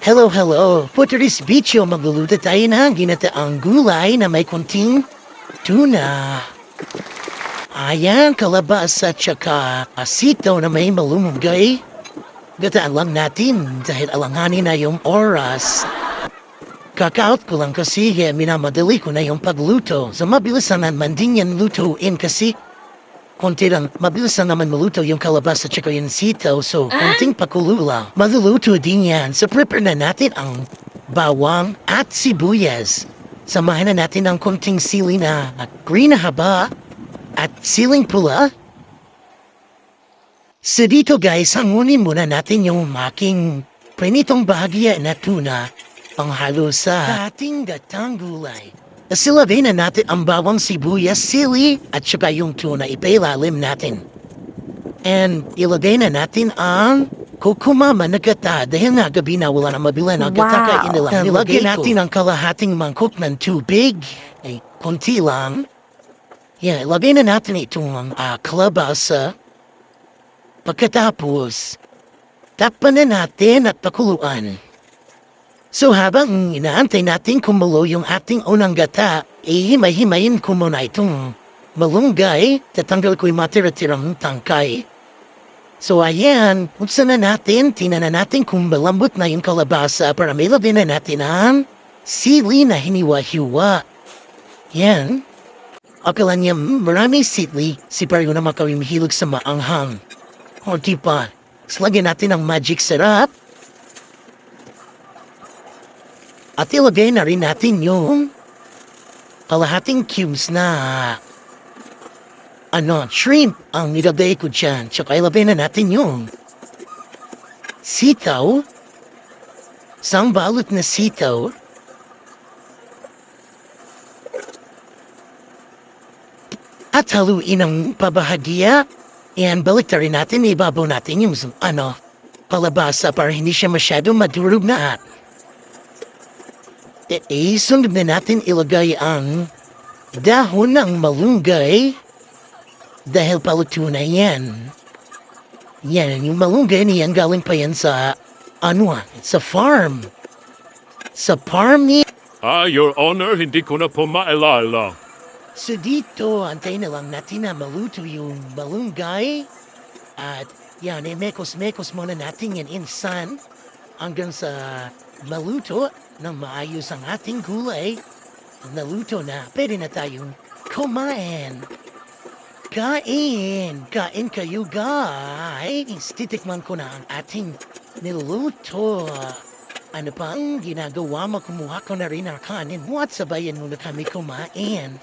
Hello, hello. For today's video, magluluto tayo ng ginataang gulay na may konting tuna. Ayan, kalabasa at saka sitaw na may malunggay. Gataan lang natin dahil alanganin na yung oras. Kakaot ko lang kasi minamadali ko na yung pagluto. So mabilis na naman din yan lutuin kasi konti lang, mabilis na naman maluto yung kalabasa at saka yung sitaw. So, konting pakulo lang. Maluluto din yan. So, prepare na natin ang bawang at sibuyas. Samahan na natin ang konting sili na green na haba at siling pula. So dito guys, hangunin muna natin yung aking prinitong bahagya na tuna panghalo sa ating gatang gulay. Silagay na natin ang bawang sibuyas, sili, at saka yung tuna, ipailalim natin. And ilagay na natin ang kukumama na gata dahil nga gabi na wala na mabila na gata kain nila. Nilagay natin ang kalahating mangkok ng tubig, ay konti lang. Yeah, ilagay na natin itong kalabasa. Pagkatapos, takpan na natin at pakuluan. So habang inaantay natin kumulo yung ating unang gata, ihimay-himayin ko muna itong malunggay, tatanggal ko yung matira-tirang tangkay. So ayan, buksan na natin, tingnan na natin kung malambot na yung kalabasa para may labi na natin ang sili na hiniwa-hiwa. Yan. Akala niya maraming sili, si Pario naman kami mahilig sa maanghang. O diba, lagyan natin ang magic syrup. At ilagay na rin natin yung kalahating cubes na shrimp ang nilagay ko dyan. Tsaka ilagay na natin yung sitaw. Isang balot na sitaw. At haluin ang pabahagya. And balik na rin natin, ibabaw natin yung palabasa para hindi siya masyado madurog na. Sunod na natin ilagay ang dahon ng malunggay dahil paluto na yan. Yan, yung malunggay niyan galing pa yan sa farm. Sa farm ni... Your Honor, hindi ko na po maalala. So dito, antayin na lang natin na maluto yung malunggay. At yan, mekos-mekos muna natin yan insan hanggang sa maluto ng maayos ang ating gulay. Naluto na, pwede na tayong kumain. Kain kayo guys. Titikman ko na ang ating niluto. Ano pa ang ginagawa mo? Kumuha ko na rin ang kanin mo at sabayan mo na kami kumain.